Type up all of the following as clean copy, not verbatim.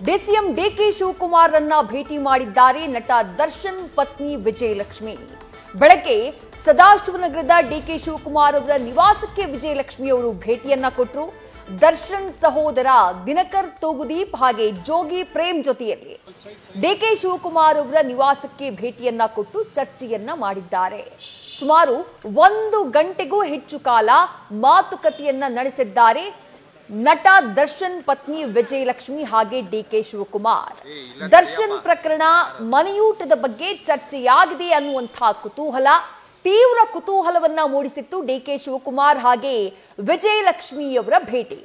DCM DK ಶಿವಕುಮಾರ್ರನ್ನ ಭೇಟಿ ಮಾಡಿದ್ದಾರೆ ನಟ ದರ್ಶನ್ ಪತ್ನಿ ವಿಜಯಲಕ್ಷ್ಮಿ. ಬೆಳಗ್ಗೆ ಸದಾಶಿವನಗರದ ಡಿಕೆ ಶಿವಕುಮಾರ್ ಅವರ ನಿವಾಸಕ್ಕೆ ವಿಜಯಲಕ್ಷ್ಮಿ ಅವರು ಭೇಟಿಯನ್ನ ಕೊಟ್ಟರು. ದರ್ಶನ್ ಸಹೋದರ ದಿನಕರ್ ತೂಗುದೀಪ್ ಹಾಗೆ ಜೋಗಿ ಪ್ರೇಮ್ ಜೊತೆಯಲ್ಲಿ ಡಿಕೆ ಶಿವಕುಮಾರ್ ಅವರ ನಿವಾಸಕ್ಕೆ ಭೇಟಿಯನ್ನ ಕೊಟ್ಟು ಚರ್ಚೆಯನ್ನ ಮಾಡಿದ್ದಾರೆ. ಸುಮಾರು 1 ಗಂಟೆಗೂ ಹೆಚ್ಚು ಕಾಲ ಮಾತುಕತೆಯನ್ನ ನಡೆಸಿದ್ದಾರೆ ನಟ ದರ್ಶನ್ ಪತ್ನಿ ವಿಜಯಲಕ್ಷ್ಮಿ ಹಾಗೆ ಡಿಕೆ ಶಿವಕುಮಾರ್. ದರ್ಶನ್ ಪ್ರಕರಣ ಮನೆಯೂಟದ ಬಗ್ಗೆ ಚರ್ಚೆಯಾಗಿದೆ ಅನ್ನುವಂತಹ ತೀವ್ರ ಕುತೂಹಲವನ್ನ ಮೂಡಿಸಿತ್ತು ಡಿಕೆ ಶಿವಕುಮಾರ್ ಹಾಗೆ ವಿಜಯಲಕ್ಷ್ಮಿಯವರ ಭೇಟಿ.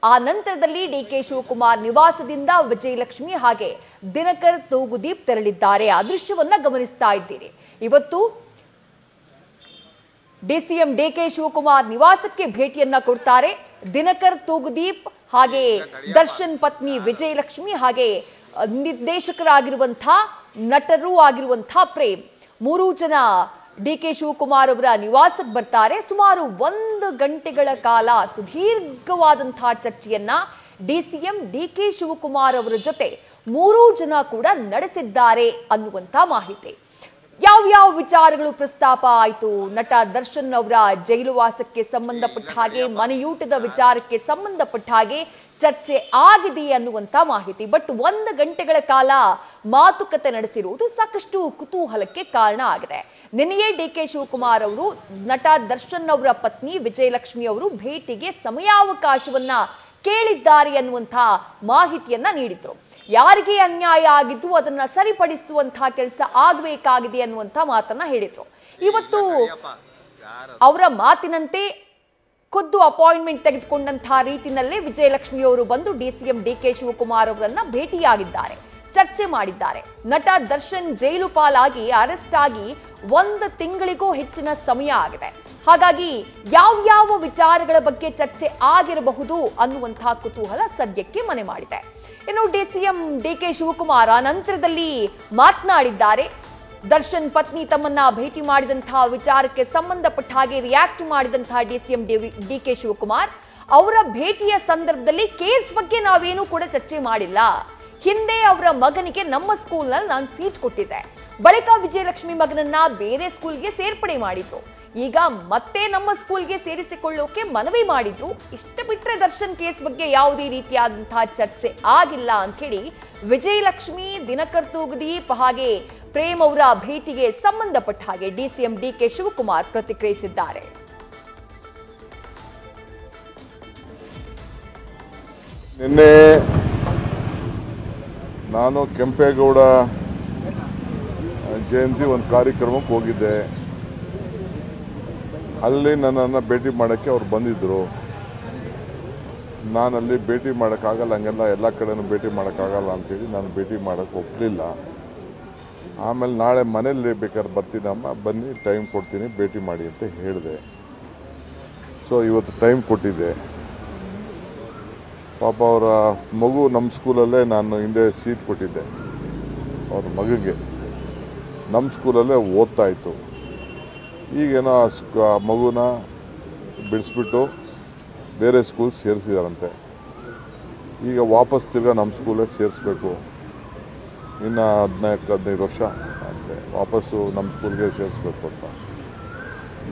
ಆ ನಂತರದಲ್ಲಿ ಡಿಕೆ ಶಿವಕುಮಾರ್ ನಿವಾಸದಿಂದ ವಿಜಯಲಕ್ಷ್ಮಿ ಹಾಗೆ ದಿನಕರ್ ತೂಗುದೀಪ್ ತೆರಳಿದ್ದಾರೆ. ಆ ದೃಶ್ಯವನ್ನ ಗಮನಿಸ್ತಾ ಇದ್ದೀರಿ. ಇವತ್ತು ಡಿಸಿಎಂ ಡಿಕೆ ಶಿವಕುಮಾರ್ ನಿವಾಸಕ್ಕೆ ಭೇಟಿಯನ್ನ ಕೊಡ್ತಾರೆ. ದಿನಕರ್ ತೂಗುದೀಪ್ ಹಾಗೆ ದರ್ಶನ್ ಪತ್ನಿ ವಿಜಯಲಕ್ಷ್ಮಿ ಹಾಗೆ ನಿರ್ದೇಶಕರಾಗಿರುವಂತಹ ನಟರೂ ಆಗಿರುವಂತಹ ಪ್ರೇಮ್ 3 ಜನ ಡಿಕೆ ಶಿವಕುಮಾರ್ ಅವರ ನಿವಾಸಕ್ಕೆ ಬರ್ತಾರೆ. ಸುಮಾರು 1 ಗಂಟೆಗಳ ಕಾಲ ಸುದೀರ್ಘವಾದಂತಹ ಚರ್ಚೆಯನ್ನ ಡಿಸಿಎಂ ಡಿಕೆ ಶಿವಕುಮಾರ್ ಅವರ ಜೊತೆ 3 ಜನ ಕೂಡ ನಡೆಸಿದ್ದಾರೆ ಅನ್ನುವಂತ ಮಾಹಿತಿ. ಯಾವ ವಿಚಾರಗಳು ಪ್ರಸ್ತಾಪ ಆಯಿತು? ನಟ ದರ್ಶನ್ ಅವರ ಜೈಲುವಾಸಕ್ಕೆ ಸಂಬಂಧಪಟ್ಟ ಹಾಗೆ ಮನೆಯೂಟದ ವಿಚಾರಕ್ಕೆ ಸಂಬಂಧಪಟ್ಟ ಹಾಗೆ ಚರ್ಚೆ ಆಗಿದೆ ಅನ್ನುವಂತ ಮಾಹಿತಿ. ಬಟ್ 1 ಗಂಟೆಗಳ ಕಾಲ ಮಾತುಕತೆ ನಡೆಸಿರುವುದು ಸಾಕಷ್ಟು ಕುತೂಹಲಕ್ಕೆ ಕಾರಣ ಆಗಿದೆ. ನಿನ್ನೆಯೇ ಡಿಕೆ ಶಿವಕುಮಾರ್ ಅವರು ನಟ ದರ್ಶನ್ ಅವರ ಪತ್ನಿ ವಿಜಯಲಕ್ಷ್ಮಿ ಅವರು ಭೇಟಿಗೆ ಸಮಯಾವಕಾಶವನ್ನ ಕೇಳಿದ್ದಾರೆ ಅನ್ನುವಂತಹ ಮಾಹಿತಿಯನ್ನ ನೀಡಿದ್ರು. ಯಾರಿಗೆ ಅನ್ಯಾಯ ಆಗಿದ್ರು ಅದನ್ನ ಸರಿಪಡಿಸುವಂತಹ ಕೆಲಸ ಆಗಬೇಕಾಗಿದೆ ಅನ್ನುವಂತ ಮಾತನ್ನ ಹೇಳಿದ್ರು. ಇವತ್ತು ಅವರ ಮಾತಿನಂತೆ ಖುದ್ದು ಅಪಾಯಿಂಟ್ಮೆಂಟ್ ತೆಗೆದುಕೊಂಡಂತಹ ರೀತಿಯಲ್ಲೇ ವಿಜಯಲಕ್ಷ್ಮಿ ಅವರು ಬಂದು ಡಿಸಿಎಂ ಡಿಕೆ ಶಿವಕುಮಾರ್ ಅವರನ್ನ ಭೇಟಿಯಾಗಿದ್ದಾರೆ, ಚರ್ಚೆ ಮಾಡಿದ್ದಾರೆ. ನಟ ದರ್ಶನ್ ಜೈಲು ಪಾಲಾಗಿ ಅರೆಸ್ಟ್ ಆಗಿ 1 ತಿಂಗಳಿಗೂ ಹೆಚ್ಚಿನ ಸಮಯ ಆಗಿದೆ. ಹಾಗಾಗಿ ಯಾವ ವಿಚಾರಗಳ ಬಗ್ಗೆ ಚರ್ಚೆ ಆಗಿರಬಹುದು ಅನ್ನುವಂತಹ ಕುತೂಹಲ ಸದ್ಯಕ್ಕೆ ಮನೆ ಮಾಡಿದೆ. ಇನ್ನು ಡಿಸಿಎಂ ಡಿಕೆ ಶಿವಕುಮಾರ್ ನಂತರದಲ್ಲಿ ಮಾತನಾಡಿದ್ದಾರೆ. ದರ್ಶನ್ ಪತ್ನಿ ತಮ್ಮನ್ನ ಭೇಟಿ ಮಾಡಿದಂತಹ ವಿಚಾರಕ್ಕೆ ಸಂಬಂಧಪಟ್ಟ ಹಾಗೆ ರಿಯಾಕ್ಟ್ ಮಾಡಿದಂತಹ ಡಿಸಿಎಂ ಡಿಕೆ ಶಿವಕುಮಾರ್ ಅವರ ಭೇಟಿಯ ಸಂದರ್ಭದಲ್ಲಿ ಕೇಸ್ ಬಗ್ಗೆ ನಾವೇನು ಕೂಡ ಚರ್ಚೆ ಮಾಡಿಲ್ಲ. ಹಿಂದೆ ಅವರ ಮಗನಿಗೆ ನಮ್ಮ ಸ್ಕೂಲ್ನಲ್ಲಿ ನಾನು ಸೀಟ್ ಕೊಟ್ಟಿದ್ದೆ. ಬಳಿಕ ವಿಜಯಲಕ್ಷ್ಮಿ ಮಗನನ್ನ ಬೇರೆ ಸ್ಕೂಲ್ಗೆ ಸೇರ್ಪಡೆ ಮಾಡಿದ್ರು. ಈಗ ಮತ್ತೆ ನಮ್ಮ ಸ್ಕೂಲ್ಗೆ ಸೇರಿಸಿಕೊಳ್ಳೋಕೆ ಮನವಿ ಮಾಡಿದ್ರು. ಇಷ್ಟ ಬಿಟ್ರೆ ದರ್ಶನ್ ಕೇಸ್ ಬಗ್ಗೆ ಯಾವುದೇ ರೀತಿಯಾದಂತಹ ಚರ್ಚೆ ಆಗಿಲ್ಲ ಅಂತ ಹೇಳಿ ವಿಜಯಲಕ್ಷ್ಮಿ, ದಿನಕರ್ ತೂಗುದೀಪ್ ಹಾಗೆ ಪ್ರೇಮ್ ಅವರ ಭೇಟಿಗೆ ಸಂಬಂಧಪಟ್ಟ ಹಾಗೆ ಡಿಸಿಎಂ ಡಿಕೆ ಶಿವಕುಮಾರ್ ಪ್ರತಿಕ್ರಿಯಿಸಿದ್ದಾರೆ. ನಿನ್ನೆ ನಾನು ಕೆಂಪೇಗೌಡ ಜಯಂತಿ ಒಂದು ಕಾರ್ಯಕ್ರಮಕ್ಕೆ ಹೋಗಿದ್ದೆ. ಅಲ್ಲಿ ನನ್ನನ್ನು ಭೇಟಿ ಮಾಡೋಕ್ಕೆ ಅವ್ರು ಬಂದಿದ್ದರು. ನಾನಲ್ಲಿ ಭೇಟಿ ಮಾಡೋಕ್ಕಾಗಲ್ಲ, ಹಂಗೆಲ್ಲ ಎಲ್ಲ ಕಡೆನೂ ಭೇಟಿ ಮಾಡೋಕ್ಕಾಗಲ್ಲ ಅಂಥೇಳಿ ನಾನು ಭೇಟಿ ಮಾಡೋಕ್ಕೆ ಒಪ್ಪಲಿಲ್ಲ. ಆಮೇಲೆ ನಾಳೆ ಮನೇಲಿ ಬೇಕಾದ್ರೆ ಬರ್ತೀನಮ್ಮ, ಬನ್ನಿ ಟೈಮ್ ಕೊಡ್ತೀನಿ ಭೇಟಿ ಮಾಡಿ ಅಂತ ಹೇಳಿದೆ. ಸೊ ಇವತ್ತು ಟೈಮ್ ಕೊಟ್ಟಿದ್ದೆ. ಪಾಪ ಅವರ ಮಗು ನಮ್ಮ ಸ್ಕೂಲಲ್ಲೇ ನಾನು ಹಿಂದೆ ಸೀಟ್ ಕೊಟ್ಟಿದ್ದೆ. ಅವ್ರ ಮಗುಗೆ ನಮ್ಮ ಸ್ಕೂಲಲ್ಲೇ ಓದ್ತಾ ಇತ್ತು. ಈಗೇನೋ ಆ ಮಗುನ ಬಿಡಿಸ್ಬಿಟ್ಟು ಬೇರೆ ಸ್ಕೂಲ್ ಸೇರಿಸಿದಾರಂತೆ. ಈಗ ವಾಪಸ್ ತಿರ್ಗಾ ನಮ್ಮ ಸ್ಕೂಲೇ ಸೇರಿಸ್ಬೇಕು. ಇನ್ನು 14-15 ವರ್ಷ ಅಂತೆ ವಾಪಸ್ಸು ನಮ್ಮ ಸ್ಕೂಲ್ಗೆ ಸೇರಿಸ್ಬೇಕು ಅಂತ.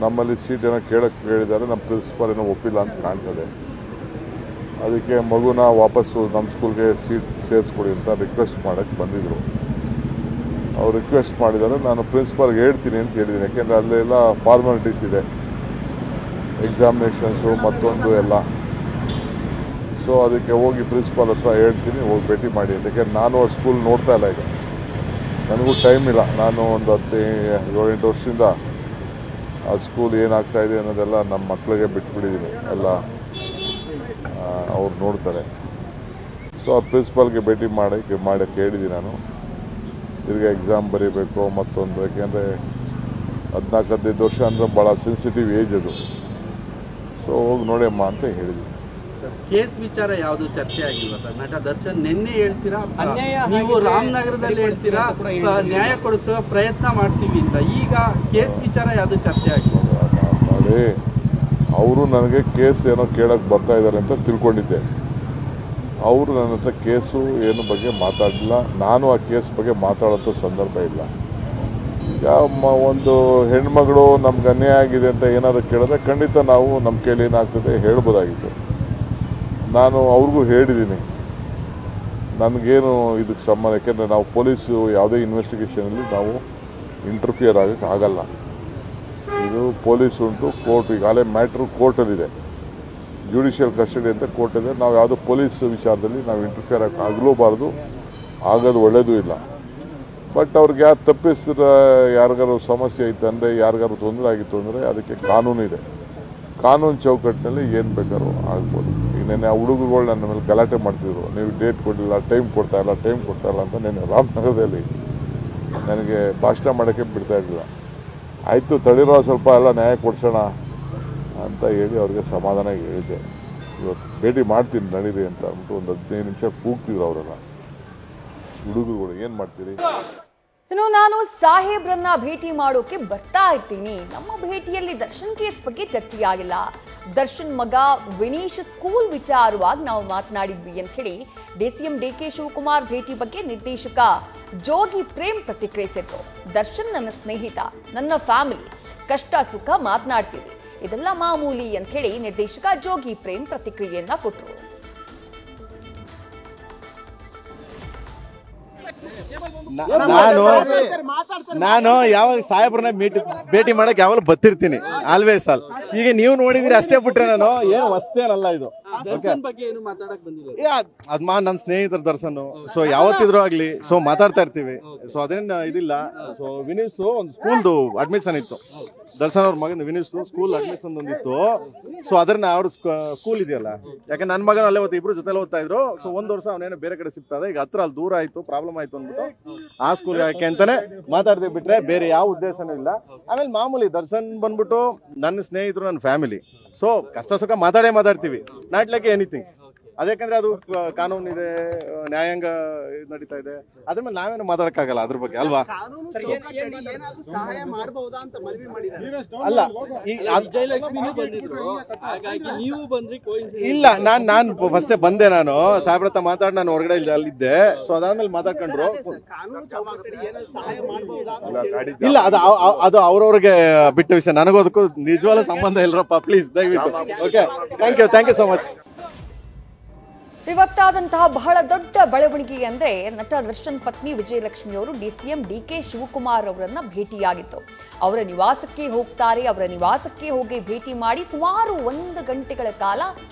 ನಮ್ಮಲ್ಲಿ ಸೀಟ್ ಏನೋ ಕೇಳಿದ್ದಾರೆ. ನಮ್ಮ ಪ್ರಿನ್ಸಿಪಾಲ್ ಏನೋ ಒಪ್ಪಿಲ್ಲ ಅಂತ ಕಾಣ್ತದೆ. ಅದಕ್ಕೆ ಮಗುನ ವಾಪಸ್ಸು ನಮ್ಮ ಸ್ಕೂಲ್ಗೆ ಸೀಟ್ ಸೇರಿಸ್ಕೊಡಿ ಅಂತ ರಿಕ್ವೆಸ್ಟ್ ಮಾಡೋಕ್ಕೆ ಬಂದಿದ್ದರು. ಅವ್ರು ರಿಕ್ವೆಸ್ಟ್ ಮಾಡಿದ್ದಾರೆ. ನಾನು ಪ್ರಿನ್ಸಿಪಾಲ್ಗೆ ಹೇಳ್ತೀನಿ ಅಂತ ಹೇಳಿದ್ದೀನಿ. ಯಾಕೆಂದರೆ ಅಲ್ಲೆಲ್ಲ ಫಾರ್ಮಾಲಿಟೀಸ್ ಇದೆ, ಎಕ್ಸಾಮಿನೇಷನ್ಸು ಮತ್ತೊಂದು ಎಲ್ಲ. ಸೊ ಅದಕ್ಕೆ ಹೋಗಿ ಪ್ರಿನ್ಸಿಪಾಲ್ ಹತ್ರ ಹೇಳ್ತೀನಿ, ಹೋಗಿ ಭೇಟಿ ಮಾಡಿ ಅಂತ. ಯಾಕೆಂದ್ರೆ ನಾನು ಆ ಸ್ಕೂಲ್ ನೋಡ್ತಾ ಇಲ್ಲ. ಈಗ ನನಗೂ ಟೈಮ್ ಇಲ್ಲ. ನಾನು ಒಂದು 7-8 ವರ್ಷದಿಂದ ಆ ಸ್ಕೂಲ್ ಏನಾಗ್ತಾಯಿದೆ ಅನ್ನೋದೆಲ್ಲ ನಮ್ಮ ಮಕ್ಕಳಿಗೆ ಬಿಟ್ಬಿಟ್ಟಿದ್ದೀನಿ. ಎಲ್ಲ ಅವ್ರು ನೋಡ್ತಾರೆ. ಸೊ ಆ ಪ್ರಿನ್ಸಿಪಾಲ್ಗೆ ಭೇಟಿ ಮಾಡೋಕ್ಕೆ ಹೇಳಿದ್ದೀನಿ ನಾನು. ತಿರ್ಗಿ ಎಕ್ಸಾಮ್ ಬರೀಬೇಕು ಮತ್ತೊಂದು. ಯಾಕೆಂದರೆ 14-15 ವರ್ಷ ಅಂದರೆ ಭಾಳ ಸೆನ್ಸಿಟಿವ್ ಏಜ್ ಅದು. ಸೊ ಹೋಗಿ ನೋಡಮ್ಮ ಅಂತ ಹೇಳಿದ್ದೀನಿ. ಕೇಸ್ ವಿಚಾರ ಯಾವುದು ಚರ್ಚೆ ಆಗಿಲ್ವಾ ಸರ್? ನಟ ದರ್ಶನ್ ನಿನ್ನೆ ಹೇಳ್ತೀರಾ, ನೀವು ರಾಮನಗರದಲ್ಲಿ ಹೇಳ್ತೀರಾ ನ್ಯಾಯ ಕೊಡಿಸುವ ಪ್ರಯತ್ನ ಮಾಡ್ತೀವಿ ಅಂತ. ಈಗ ಕೇಸ್ ವಿಚಾರ ಯಾವುದು ಚರ್ಚೆ ಆಗಿಲ್ಲ ನೋಡಿ. ಅವರು ನನಗೆ ಕೇಸ್ ಏನೋ ಕೇಳಕ್ಕೆ ಬರ್ತಾ ಇದ್ದಾರೆ ಅಂತ ತಿಳ್ಕೊಂಡಿದ್ದೆ. ಅವರು ನನ್ನ ಹತ್ರ ಕೇಸು ಏನು ಬಗ್ಗೆ ಮಾತಾಡಲಿಲ್ಲ, ನಾನು ಆ ಕೇಸ್ ಬಗ್ಗೆ ಮಾತಾಡೋಂಥ ಸಂದರ್ಭ ಇಲ್ಲ. ಈಗ ಒಂದು ಹೆಣ್ಮಗಳು ನಮ್ಗೆ ಅನ್ಯಾಯ ಆಗಿದೆ ಅಂತ ಏನಾದ್ರು ಕೇಳಿದ್ರೆ ಖಂಡಿತ ನಾವು ನಮ್ಮ ಕೈಲಿ ಏನಾಗ್ತದೆ ಹೇಳ್ಬೋದಾಗಿತ್ತು. ನಾನು ಅವ್ರಿಗೂ ಹೇಳಿದ್ದೀನಿ ನನಗೇನು ಇದಕ್ಕೆ ಸಂಬಂಧ, ಯಾಕೆಂದರೆ ನಾವು ಪೊಲೀಸು ಯಾವುದೇ ಇನ್ವೆಸ್ಟಿಗೇಷನಲ್ಲಿ ನಾವು ಇಂಟರ್ಫಿಯರ್ ಆಗೋಕ್ಕೆ ಆಗಲ್ಲ. ಇದು ಪೊಲೀಸ್ ಉಂಟು, ಕೋರ್ಟ್, ಈಗಾಗಲೇ ಮ್ಯಾಟ್ರು ಕೋರ್ಟಲ್ಲಿದೆ, ಜುಡಿಷಿಯಲ್ ಕಸ್ಟಡಿ ಅಂತ ಕೋರ್ಟ್ ಇದೆ. ನಾವು ಯಾವುದೋ ಪೊಲೀಸ್ ವಿಚಾರದಲ್ಲಿ ನಾವು ಇಂಟರ್ಫಿಯರ್ ಆಗಲೂಬಾರ್ದು, ಆಗೋದು ಒಳ್ಳೆಯದೂ ಇಲ್ಲ. ಬಟ್ ಅವ್ರಿಗೆ ಯಾರು ತಪ್ಪಿಸಿದ್ರೆ, ಯಾರಿಗಾರು ಸಮಸ್ಯೆ ಐತೆ ಅಂದರೆ, ಯಾರಿಗಾರು ತೊಂದರೆ ಆಗಿತ್ತು ಅಂದರೆ ಅದಕ್ಕೆ ಕಾನೂನು ಇದೆ. ಕಾನೂನು ಚೌಕಟ್ಟಿನಲ್ಲಿ ಏನು ಬೇಕಾದ್ರೂ ಆಗ್ಬೋದು. ಈಗ ನೆನ್ನೆ ಆ ಹುಡುಗರುಗಳು ನನ್ನ ಮೇಲೆ ಗಲಾಟೆ ಮಾಡ್ತಿದ್ರು, ನೀವು ಡೇಟ್ ಕೊಡಲಿಲ್ಲ, ಟೈಮ್ ಕೊಡ್ತಾ ಇಲ್ಲ ಅಂತ. ನೆನ್ನೆ ರಾಮನಗರದಲ್ಲಿ ನನಗೆ ಭಾಷಣ ಮಾಡೋಕ್ಕೆ ಬಿಡ್ತಾ ಇರಲಿಲ್ಲ. ಆಯಿತು ತಡೀರೋ ಸ್ವಲ್ಪ ಎಲ್ಲ ನ್ಯಾಯ ಕೊಡ್ಸೋಣ ಅಂತ ಹೇಳಿ ಅವ್ರಿಗೆ ಸಮಾಧಾನ ಹೇಳಿದ್ದೆ. ಇವತ್ತು ಭೇಟಿ ಮಾಡ್ತೀನಿ ನಡೀರಿ ಅಂತ ಅಂದ್ಬಿಟ್ಟು ಒಂದು 15 ನಿಮಿಷ ಕೂಗ್ತಿದ್ರು ಅವರೆಲ್ಲ ಹುಡುಗರುಗಳು. ಏನು ಮಾಡ್ತೀರಿ? ಇನ್ನು ನಾನು ಸಾಹೇಬ್ರನ್ನ ಭೇಟಿ ಮಾಡೋಕೆ ಬರ್ತಾ ಇರ್ತೀನಿ. ನಮ್ಮ ಭೇಟಿಯಲ್ಲಿ ದರ್ಶನ್ ಕೇಸ್ ಬಗ್ಗೆ ಚರ್ಚೆಯಾಗಿಲ್ಲ. ದರ್ಶನ್ ಮಗ ವಿನೀಶ್ ಸ್ಕೂಲ್ ವಿಚಾರವಾಗಿ ನಾವು ಮಾತನಾಡಿದ್ವಿ ಅಂತ ಹೇಳಿ ಡಿಸಿಎಂ ಡಿಕೆ ಶಿವಕುಮಾರ್ ಭೇಟಿ ಬಗ್ಗೆ ನಿರ್ದೇಶಕ ಜೋಗಿ ಪ್ರೇಮ್ ಪ್ರತಿಕ್ರಿಯಿಸಿದ್ರು. ದರ್ಶನ್ ನನ್ನ ಸ್ನೇಹಿತ, ನನ್ನ ಫ್ಯಾಮಿಲಿ, ಕಷ್ಟ ಸುಖ ಮಾತನಾಡ್ತೀವಿ, ಇದೆಲ್ಲ ಮಾಮೂಲಿ ಅಂತ ಹೇಳಿ ನಿರ್ದೇಶಕ ಜೋಗಿ ಪ್ರೇಮ್ ಪ್ರತಿಕ್ರಿಯೆಯನ್ನ ಕೊಟ್ಟರು. ನಾನು ಯಾವಾಗ ಸಾಹೇಬ್ರನ್ನ ಭೇಟಿ ಮಾಡಕ್ ಯಾವಾಗ ಬರ್ತಿರ್ತೀನಿ, ಆಲ್ವೇಸ್ ಅಲ್. ಈಗ ನೀವು ನೋಡಿದ್ರಿ ಅಷ್ಟೇ ಬಿಟ್ರೆ ನಾನು ಏನು ಹೊಸ್ತೇನಲ್ಲ ಇದು. ಅದ್ ನನ್ನ ಸ್ನೇಹಿತರ ದರ್ಶನ್, ಸೊ ಯಾವತ್ತಿದ್ರು ಆಗ್ಲಿ ಸೊ ಮಾತಾಡ್ತಾ ಇರ್ತೀವಿ. ಸೊ ಅದೇನ್ ಇದಿಲ್ಲ. ಸೊ ವಿನೀಶ್ ಒಂದು ಸ್ಕೂಲ್ದು ಅಡ್ಮಿಷನ್ ಇತ್ತು, ದರ್ಶನ್ ಅವ್ರ ಮಗನ ವಿನೀಶ್ ಸ್ಕೂಲ್ ಅಡ್ಮಿಷನ್ ಒಂದಿತ್ತು. ಸೊ ಅದನ್ನ ಅವ್ರ ಸ್ಕೂಲ್ ಇದೆಯಲ್ಲ, ಯಾಕೆ ನನ್ನ ಮಗನ ಅಲ್ಲೇ ಇಬ್ರು ಜೊತೆ ಓದ್ತಾ ಇದ್ರು. ಸೊ 1 ವರ್ಷ ಅವನೇನೋ ಬೇರೆ ಕಡೆ ಸಿಗ್ತದೆ, ಈಗ ಹತ್ರ ಅಲ್ಲಿ ದೂರ ಆಯ್ತು, ಪ್ರಾಬ್ಲಮ್ ಆಯ್ತು ಅಂದ್ಬಿಟ್ಟು ಆ ಸ್ಕೂಲ್ ಯಾಕೆ ಅಂತಾನೆ ಮಾತಾಡ್ತೀವಿ ಬಿಟ್ರೆ ಬೇರೆ ಯಾವ ಉದ್ದೇಶನೂ ಇಲ್ಲ. ಆಮೇಲೆ ಮಾಮೂಲಿ ದರ್ಶನ್ ಬಂದ್ಬಿಟ್ಟು ನನ್ನ ಸ್ನೇಹಿತರು, ನನ್ನ ಫ್ಯಾಮಿಲಿ. ಸೊ ಕಷ್ಟ ಸುಖ ಮಾತಾಡ್ತೀವಿ, ನಾಟ್ ಲೈಕ್ ಎನಿಥಿಂಗ್. ಅದಕ್ಕಂದ್ರೆ ಅದು ಕಾನೂನು ಇದೆ, ನ್ಯಾಯಾಂಗ ನಡೀತಾ ಇದೆ, ಅದ್ರ ಮೇಲೆ ನಾವೇನು ಮಾತಾಡಕ್ಕಾಗಲ್ಲ ಅದ್ರ ಬಗ್ಗೆ ಅಲ್ವಾ. ಅಲ್ಲ ಇಲ್ಲ, ನಾನು ಫಸ್ಟೇ ಬಂದೆ, ನಾನು ಸಾಹೇಬ್ರ ಹತ್ರ ಮಾತಾಡಿ ನಾನು ಹೊರಗಡೆ ಅಲ್ಲಿದ್ದೆ. ಸೊ ಅದಾದ್ಮೇಲೆ ಮಾತಾಡ್ಕೊಂಡ್ರು. ಇಲ್ಲ, ಅದು ಅವ್ರವ್ರಿಗೆ ಬಿಟ್ಟ ವಿಷಯ, ನನಗೂ ಅದಕ್ಕೂ ನಿಜವಾದ ಸಂಬಂಧ ಇಲ್ಲರಪ್ಪ, ಪ್ಲೀಸ್ ದಯವಿಟ್ಟು. Okay, thank you so much. ಇವತ್ತಾದಂತಹ ಬಹಳ ದೊಡ್ಡ ಬೆಳವಣಿಗೆ ಅಂದ್ರೆ ನಟ ದರ್ಶನ್ ಪತ್ನಿ ವಿಜಯಲಕ್ಷ್ಮಿ ಅವರು ಡಿಸಿಎಂ ಡಿಕೆ ಶಿವಕುಮಾರ್ ಅವರನ್ನ ಭೇಟಿಯಾಗಿತ್ತು. ಅವರ ನಿವಾಸಕ್ಕೆ ಹೋಗ್ತಾರೆ. ಅವರ ನಿವಾಸಕ್ಕೆ ಹೋಗಿ ಭೇಟಿ ಮಾಡಿ ಸುಮಾರು 1 ಗಂಟೆಗಳ ಕಾಲ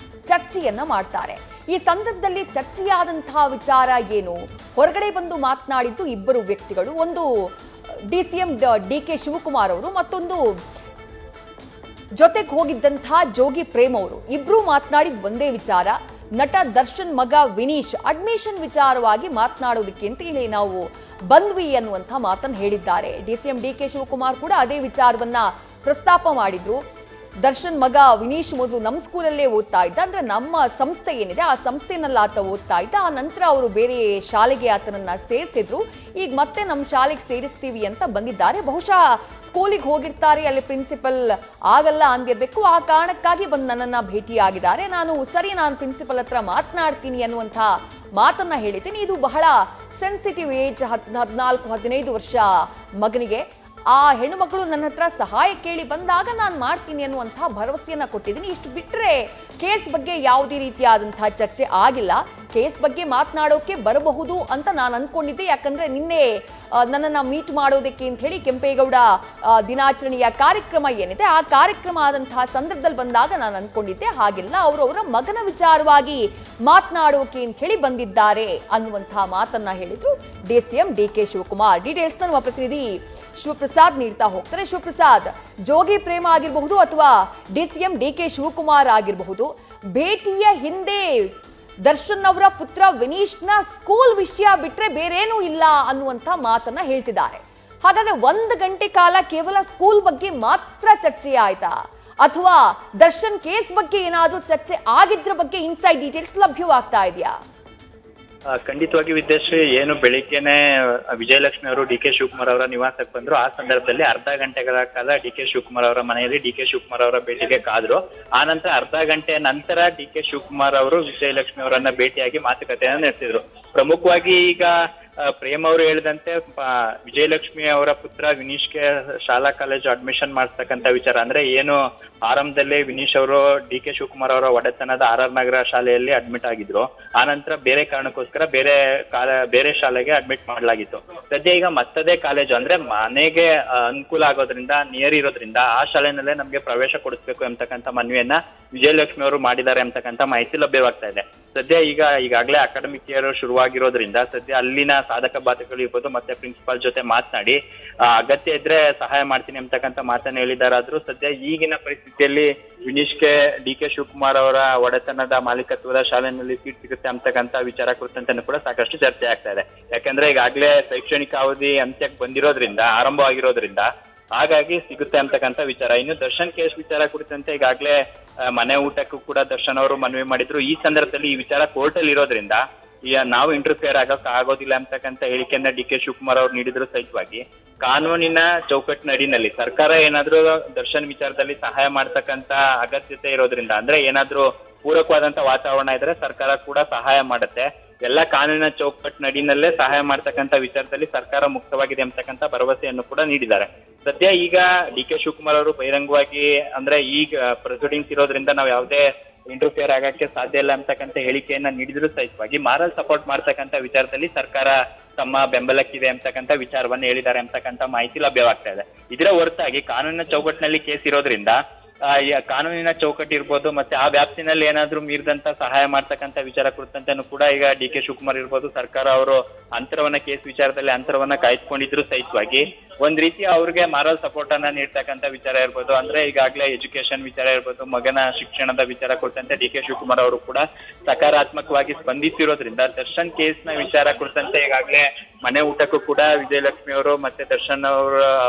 ಚರ್ಚೆಯನ್ನ ಮಾಡ್ತಾರೆ. ಈ ಸಂದರ್ಭದಲ್ಲಿ ಚರ್ಚೆಯಾದಂತಹ ವಿಚಾರ ಏನು? ಹೊರಗಡೆ ಬಂದು ಮಾತನಾಡಿದ್ದು ಇಬ್ಬರು ವ್ಯಕ್ತಿಗಳು, ಒಂದು ಡಿಸಿಎಂ ಡಿಕೆ ಶಿವಕುಮಾರ್ ಅವರು, ಮತ್ತೊಂದು ಜೊತೆಗೆ ಹೋಗಿದ್ದಂತಹ ಜೋಗಿ ಪ್ರೇಮ್ ಅವರು. ಇಬ್ರು ಮಾತನಾಡಿದ ಒಂದೇ ವಿಚಾರ, ನಟ ದರ್ಶನ್ ಮಗ ವಿನೀಶ್ ಅಡ್ಮಿಷನ್ ವಿಚಾರವಾಗಿ ಮಾತನಾಡೋದಕ್ಕೆ ಅಂತ ಹೇಳಿ ನಾವು ಬಂದ್ವಿ ಅನ್ನುವಂಥ ಮಾತನ್ನು ಹೇಳಿದ್ದಾರೆ. ಡಿಸಿಎಂ ಡಿಕೆ ಶಿವಕುಮಾರ್ ಕೂಡ ಅದೇ ವಿಚಾರವನ್ನ ಪ್ರಸ್ತಾಪ ಮಾಡಿದ್ರು. ದರ್ಶನ್ ಮಗ ವಿನೀಶ್ ಮೊದಲು ನಮ್ಮ ಸ್ಕೂಲಲ್ಲೇ ಓದ್ತಾ ಇದ್ದ, ಅಂದ್ರೆ ನಮ್ಮ ಸಂಸ್ಥೆ ಏನಿದೆ ಆ ಸಂಸ್ಥೆನಲ್ಲಿ ಆತ ಓದ್ತಾ ಇದ್ದ. ಆ ನಂತರ ಅವರು ಬೇರೆ ಶಾಲೆಗೆ ಆತನನ್ನ ಸೇರಿಸಿದ್ರು. ಈಗ ಮತ್ತೆ ನಮ್ಮ ಶಾಲೆಗೆ ಸೇರಿಸ್ತೀವಿ ಅಂತ ಬಂದಿದ್ದಾರೆ. ಬಹುಶಃ ಸ್ಕೂಲಿಗೆ ಹೋಗಿರ್ತಾರೆ, ಅಲ್ಲಿ ಪ್ರಿನ್ಸಿಪಲ್ ಆಗಲ್ಲ ಅಂದಿರ್ಬೇಕು. ಆ ಕಾರಣಕ್ಕಾಗಿ ಬಂದು ನನ್ನನ್ನ ಭೇಟಿಯಾಗಿದ್ದಾರೆ. ನಾನು ಪ್ರಿನ್ಸಿಪಲ್ ಹತ್ರ ಮಾತನಾಡ್ತೀನಿ ಅನ್ನುವಂಥ ಮಾತನ್ನ ಹೇಳಿದ್ದೀನಿ. ಇದು ಬಹಳ ಸೆನ್ಸಿಟಿವ್ ಏಜ್, 14-15 ವರ್ಷ ಮಗನಿಗೆ. ಆ ಹೆಣ್ಣು ಮಕ್ಕಳು ನನ್ನ ಹತ್ರ ಸಹಾಯ ಕೇಳಿ ಬಂದಾಗ ನಾನು ಮಾಡ್ತೀನಿ ಅನ್ನುವಂತಹ ಭರವಸೆಯನ್ನ ಕೊಟ್ಟಿದ್ದೀನಿ. ಇಷ್ಟು ಬಿಟ್ಟರೆ ಕೇಸ್ ಬಗ್ಗೆ ಯಾವುದೇ ರೀತಿಯಾದಂತಹ ಚರ್ಚೆ ಆಗಿಲ್ಲ. ಕೇಸ್ ಬಗ್ಗೆ ಮಾತನಾಡೋಕೆ ಬರಬಹುದು ಅಂತ ನಾನು ಅನ್ಕೊಂಡಿದ್ದೆ. ಯಾಕಂದ್ರೆ ನಿನ್ನೆ ನನ್ನನ್ನ ಮೀಟ್ ಮಾಡೋದಕ್ಕೆ ಅಂತ ಹೇಳಿ ಕೆಂಪೇಗೌಡ ದಿನಾಚರಣೆಯ ಕಾರ್ಯಕ್ರಮ ಏನಿದೆ ಆ ಕಾರ್ಯಕ್ರಮ ಆದಂತಹ ಸಂದರ್ಭದಲ್ಲಿ ಬಂದಾಗ ನಾನು ಅನ್ಕೊಂಡಿದ್ದೆ. ಹಾಗೆಲ್ಲ ಅವರವರ ಮಗನ ವಿಚಾರವಾಗಿ ಮಾತನಾಡೋಕೆ ಅಂತ ಹೇಳಿ ಬಂದಿದ್ದಾರೆ ಅನ್ನುವಂತಹ ಮಾತನ್ನ ಹೇಳಿದ್ರು ಡಿಸಿಎಂ ಡಿಕೆ ಶಿವಕುಮಾರ್. ಡೀಟೇಲ್ಸ್ ನಮ್ಮ ಪ್ರತಿನಿಧಿ ಶಿವಪ್ರಸಾದ್ ನೀಡ್ತಾ ಹೋಗ್ತಾರೆ. ಶಿವಪ್ರಸಾದ್, ಜೋಗಿ ಪ್ರೇಮ ಆಗಿರಬಹುದು ಅಥವಾ ಡಿಸಿಎಂ ಡಿಕೆ ಶಿವಕುಮಾರ್ ಆಗಿರಬಹುದು, ಭೇಟಿಯ ಹಿಂದೆ ದರ್ಶನ್ ಅವರ ಪುತ್ರ ವಿನೀಶ್ನ ಸ್ಕೂಲ್ ವಿಷಯ ಬಿಟ್ರೆ ಬೇರೇನೂ ಇಲ್ಲ ಅನ್ನುವಂತ ಮಾತನ್ನ ಹೇಳ್ತಿದ್ದಾರೆ. ಹಾಗಾದ್ರೆ 1 ಗಂಟೆ ಕಾಲ ಕೇವಲ ಸ್ಕೂಲ್ ಬಗ್ಗೆ ಮಾತ್ರ ಚರ್ಚೆ ಆಯ್ತಾ, ಅಥವಾ ದರ್ಶನ್ ಕೇಸ್ ಬಗ್ಗೆ ಏನಾದ್ರೂ ಚರ್ಚೆ ಆಗಿದ್ರ ಬಗ್ಗೆ ಇನ್ಸೈಡ್ ಡೀಟೇಲ್ಸ್ ಲಭ್ಯವಾಗ್ತಾ ಇದೆಯಾ? ಖಂಡಿತವಾಗಿ ವಿದ್ಯಾಶ್ರೀ, ಏನು ಬೆಳಿಗ್ಗೆನೆ ವಿಜಯಲಕ್ಷ್ಮಿ ಅವರು ಡಿ ಕೆ ಶಿವಕುಮಾರ್ ಅವರ ನಿವಾಸಕ್ಕೆ ಬಂದ್ರು. ಆ ಸಂದರ್ಭದಲ್ಲಿ ಅರ್ಧ ಗಂಟೆಗಳ ಕಾಲ ಡಿ ಕೆ ಶಿವಕುಮಾರ್ ಅವರ ಮನೆಯಲ್ಲಿ ಡಿ ಕೆ ಶಿವಕುಮಾರ್ ಅವರ ಭೇಟಿಗೆ ಕಾದ್ರು. ಆ ನಂತರ ಅರ್ಧ ಗಂಟೆ ನಂತರ ಡಿ ಕೆ ಶಿವಕುಮಾರ್ ಅವರು ವಿಜಯಲಕ್ಷ್ಮಿ ಅವರನ್ನ ಭೇಟಿಯಾಗಿ ಮಾತುಕತೆಯನ್ನ ನಡೆಸಿದ್ರು. ಪ್ರಮುಖವಾಗಿ ಈಗ ಪ್ರೇಮ್ ಅವರು ಹೇಳಿದಂತೆ ವಿಜಯಲಕ್ಷ್ಮಿ ಅವರ ಪುತ್ರ ವಿನೀಶ್ಗೆ ಶಾಲಾ ಕಾಲೇಜು ಅಡ್ಮಿಷನ್ ಮಾಡಿಸ್ತಕ್ಕಂಥ ವಿಚಾರ, ಅಂದ್ರೆ ಏನು ಆರಂಭದಲ್ಲೇ ವಿನೀಶ್ ಅವರು ಡಿ ಕೆ ಶಿವಕುಮಾರ್ ಅವರ ಒಡೆತನದ RR ನಗರ ಶಾಲೆಯಲ್ಲಿ ಅಡ್ಮಿಟ್ ಆಗಿದ್ರು. ಆ ನಂತರ ಬೇರೆ ಕಾರಣಕ್ಕೋಸ್ಕರ ಬೇರೆ ಶಾಲೆಗೆ ಅಡ್ಮಿಟ್ ಮಾಡಲಾಗಿತ್ತು. ಸದ್ಯ ಈಗ ಮತ್ತದೇ ಕಾಲೇಜು, ಅಂದ್ರೆ ಮನೆಗೆ ಅನುಕೂಲ ಆಗೋದ್ರಿಂದ, ನಿಯರ್ ಇರೋದ್ರಿಂದ ಆ ಶಾಲೆನಲ್ಲೇ ನಮ್ಗೆ ಪ್ರವೇಶ ಕೊಡಿಸ್ಬೇಕು ಎಂಬತಕ್ಕಂಥ ಮನವಿಯನ್ನ ವಿಜಯಲಕ್ಷ್ಮಿ ಅವರು ಮಾಡಿದ್ದಾರೆ ಎಂಬತಕ್ಕಂಥ ಮಾಹಿತಿ ಲಭ್ಯವಾಗ್ತಾ ಇದೆ. ಸದ್ಯ ಈಗಾಗಲೇ ಅಕಾಡೆಮಿಕ್ ಇಯರ್ ಶುರುವಾಗಿರೋದ್ರಿಂದ ಸದ್ಯ ಅಲ್ಲಿನ ಸಾಧಕ ಬಾಧಕಗಳು ಇರ್ಬೋದು, ಮತ್ತೆ ಪ್ರಿನ್ಸಿಪಾಲ್ ಜೊತೆ ಮಾತನಾಡಿ ಅಗತ್ಯ ಇದ್ರೆ ಸಹಾಯ ಮಾಡ್ತೀನಿ ಅಂತಕ್ಕಂಥ ಮಾತನ್ನ ಹೇಳಿದಾರಾದ್ರೂ ಸದ್ಯ ಈಗಿನ ಪರಿಸ್ಥಿತಿಯಲ್ಲಿ ವಿನೀಶ್ಗೆ ಡಿ ಕೆ ಶಿವಕುಮಾರ್ ಅವರ ಒಡೆತನದ ಮಾಲೀಕತ್ವದ ಶಾಲೆಯಲ್ಲಿ ಸೀಟ್ ಸಿಗುತ್ತೆ ಅಂತಕ್ಕಂಥ ವಿಚಾರ ಕುರಿತಂತೆ ಕೂಡ ಸಾಕಷ್ಟು ಚರ್ಚೆ ಆಗ್ತಾ ಇದೆ. ಯಾಕಂದ್ರೆ ಈಗಾಗಲೇ ಶೈಕ್ಷಣಿಕ ಅವಧಿ ಅಂತ್ಯಕ್ಕೆ ಬಂದಿರೋದ್ರಿಂದ, ಆರಂಭವಾಗಿರೋದ್ರಿಂದ ಹಾಗಾಗಿ ಸಿಗುತ್ತೆ ಅಂತಕ್ಕಂಥ ವಿಚಾರ. ಇನ್ನು ದರ್ಶನ್ ಕೇಸ್ ವಿಚಾರ ಕುರಿತಂತೆ ಈಗಾಗಲೇ ಮನೆ ಊಟಕ್ಕೂ ಕೂಡ ದರ್ಶನ್ ಅವರು ಮನವಿ ಮಾಡಿದ್ರು. ಈ ಸಂದರ್ಭದಲ್ಲಿ ಈ ವಿಚಾರ ಕೋರ್ಟ್ ಅಲ್ಲಿ ಇರೋದ್ರಿಂದ ನಾವು ಇಂಟರ್ಫಿಯರ್ ಆಗೋದಿಲ್ಲ ಅಂತಕ್ಕಂಥ ಹೇಳಿಕೆಯನ್ನ ಡಿ ಕೆ ಶಿವಕುಮಾರ್ ಅವರು ನೀಡಿದ್ರು ಸಹಿತವಾಗಿ ಕಾನೂನಿನ ಚೌಕಟ್ಟಿನಡಿನಲ್ಲಿ ಸರ್ಕಾರ ಏನಾದ್ರೂ ದರ್ಶನ್ ವಿಚಾರದಲ್ಲಿ ಸಹಾಯ ಮಾಡ್ತಕ್ಕಂಥ ಅಗತ್ಯತೆ ಇರೋದ್ರಿಂದ, ಅಂದ್ರೆ ಏನಾದ್ರೂ ಪೂರಕವಾದಂತ ವಾತಾವರಣ ಇದ್ರೆ ಸರ್ಕಾರ ಕೂಡ ಸಹಾಯ ಮಾಡುತ್ತೆ. ಎಲ್ಲ ಕಾನೂನಿನ ಚೌಕಟ್ಟಿನಡಿನಲ್ಲೇ ಸಹಾಯ ಮಾಡ್ತಕ್ಕಂಥ ವಿಚಾರದಲ್ಲಿ ಸರ್ಕಾರ ಮುಕ್ತವಾಗಿದೆ ಅಂತಕ್ಕಂಥ ಭರವಸೆಯನ್ನು ಕೂಡ ನೀಡಿದ್ದಾರೆ. ಸದ್ಯ ಈಗ ಡಿ ಕೆ ಶಿವಕುಮಾರ್ ಅವರು ಬಹಿರಂಗವಾಗಿ, ಅಂದ್ರೆ ಈಗ ಪ್ರೊಸೀಡಿಂಗ್ಸ್ ಇರೋದ್ರಿಂದ ನಾವು ಯಾವುದೇ ಇಂಟರ್ಫಿಯರ್ ಆಗಕ್ಕೆ ಸಾಧ್ಯ ಇಲ್ಲ ಅಂತಕ್ಕಂಥ ಹೇಳಿಕೆಯನ್ನ ನೀಡಿದ್ರು ಸಹಿತವಾಗಿ ಮಾರಲ್ ಸಪೋರ್ಟ್ ಮಾಡ್ತಕ್ಕಂಥ ವಿಚಾರದಲ್ಲಿ ಸರ್ಕಾರ ತಮ್ಮ ಬೆಂಬಲಕ್ಕಿದೆ ಅಂತಕ್ಕಂಥ ವಿಚಾರವನ್ನ ಹೇಳಿದ್ದಾರೆ ಅಂತಕ್ಕಂಥ ಮಾಹಿತಿ ಲಭ್ಯವಾಗ್ತಾ ಇದೆ. ಇದರ ಹೊರತಾಗಿ ಕಾನೂನಿನ ಚೌಕಟ್ಟಿನಲ್ಲಿ ಕೇಸ್ ಇರೋದ್ರಿಂದ ಕಾನೂನಿನ ಚೌಕಟ್ಟು ಇರ್ಬೋದು, ಮತ್ತೆ ಆ ವ್ಯಾಪ್ತಿನಲ್ಲಿ ಏನಾದ್ರೂ ಮೀರಿದಂತ ಸಹಾಯ ಮಾಡ್ತಕ್ಕಂಥ ವಿಚಾರ ಕುರಿತಂತೆನೂ ಕೂಡ ಈಗ ಡಿ ಕೆ ಶಿವಕುಮಾರ್ ಇರ್ಬೋದು, ಸರ್ಕಾರ ಅವರು ಅಂತರವನ್ನ ಕೇಸ್ ವಿಚಾರದಲ್ಲಿ ಅಂತರವನ್ನ ಕಾಯ್ದುಕೊಂಡಿದ್ರು ಸಹಿತವಾಗಿ ಒಂದ್ ರೀತಿ ಅವ್ರಿಗೆ ಮಾರಲ್ ಸಪೋರ್ಟ್ ಅನ್ನ ನೀಡ್ತಕ್ಕಂಥ ವಿಚಾರ ಇರ್ಬೋದು, ಅಂದ್ರೆ ಈಗಾಗಲೇ ಎಜುಕೇಶನ್ ವಿಚಾರ ಇರ್ಬೋದು, ಮಗನ ಶಿಕ್ಷಣದ ವಿಚಾರ ಕುರಿತಂತೆ ಡಿ ಕೆ ಶಿವಕುಮಾರ್ ಅವರು ಕೂಡ ಸಕಾರಾತ್ಮಕವಾಗಿ ಸ್ಪಂದಿಸಿರೋದ್ರಿಂದ ದರ್ಶನ್ ಕೇಸ್ ನ ವಿಚಾರ ಕುರಿತಂತೆ ಈಗಾಗಲೇ ಮನೆ ಊಟಕ್ಕೂ ಕೂಡ ವಿಜಯಲಕ್ಷ್ಮಿ ಅವರು ಮತ್ತೆ ದರ್ಶನ್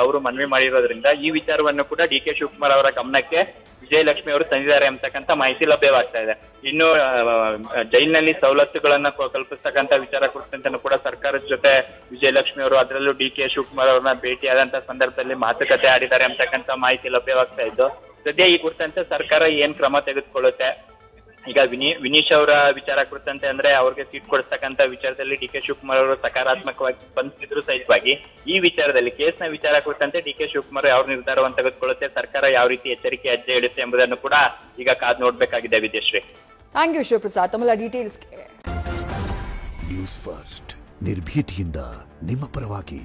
ಅವರು ಮನವಿ ಮಾಡಿರೋದ್ರಿಂದ ಈ ವಿಚಾರವನ್ನು ಕೂಡ ಡಿ ಕೆ ಶಿವಕುಮಾರ್ ಅವರ ಗಮನಕ್ಕೆ ವಿಜಯಲಕ್ಷ್ಮಿ ಅವರು ತಂದಿದ್ದಾರೆ ಅಂತಕ್ಕಂಥ ಮಾಹಿತಿ ಲಭ್ಯವಾಗ್ತಾ ಇದೆ. ಇನ್ನು ಜೈಲಿನಲ್ಲಿ ಸವಲತ್ತುಗಳನ್ನ ಕಲ್ಪಿಸ್ತಕ್ಕಂಥ ವಿಚಾರ ಕುರಿತಂತೆ ಕೂಡ ಸರ್ಕಾರದ ಜೊತೆ ವಿಜಯಲಕ್ಷ್ಮಿ ಅವರು, ಅದರಲ್ಲೂ ಡಿ ಕೆ ಶಿವಕುಮಾರ್ ಅವರನ್ನ ಭೇಟಿಯಾದಂತ ಸಂದರ್ಭದಲ್ಲಿ ಮಾತುಕತೆ ಆಡಿದ್ದಾರೆ ಅಂತಕ್ಕಂಥ ಮಾಹಿತಿ ಲಭ್ಯವಾಗ್ತಾ ಇದ್ದು ಸದ್ಯ ಈ ಕುರಿತಂತೆ ಸರ್ಕಾರ ಏನ್ ಕ್ರಮ ತೆಗೆದುಕೊಳ್ಳುತ್ತೆ. ಈಗ ವಿನೀಶ್ ಅವರ ವಿಚಾರ ಕುರಿತಂತೆ, ಅಂದ್ರೆ ಅವ್ರಿಗೆ ಸೀಟ್ ಕೊಡಿಸ್ತಕ್ಕಂಥ ವಿಚಾರದಲ್ಲಿ ಡಿ ಕೆ ಶಿವಕುಮಾರ್ ಅವರು ಸಕಾರಾತ್ಮಕವಾಗಿ ಸ್ಪಂದಿಸಿದ್ರು ಸಹಿತವಾಗಿ ಈ ವಿಚಾರದಲ್ಲಿ ಕೇಸ್ನ ವಿಚಾರ ಕುರಿತಂತೆ ಡಿ ಕೆ ಶಿವಕುಮಾರ್ ಯಾವ ನಿರ್ಧಾರವನ್ನು ತೆಗೆದುಕೊಳ್ಳುತ್ತೆ, ಸರ್ಕಾರ ಯಾವ ರೀತಿ ಎಚ್ಚರಿಕೆ ಹೆಜ್ಜೆ ಇಡುತ್ತೆ ಎಂಬುದನ್ನು ಕೂಡ ಈಗ ಕಾದು ನೋಡ್ಬೇಕಾಗಿದೆ. ವಿದ್ಯಾಶ್ರೀ, ಥ್ಯಾಂಕ್ ಯು ಶಿವಪ್ರಸಾದ್, ತಮ್ಮ ಡೀಟೇಲ್ಸ್. ನ್ಯೂಸ್ ಫಸ್ಟ್ ನಿರ್ಭೀತಿಯಿಂದ ನಿಮ್ಮ ಪರವಾಗಿ.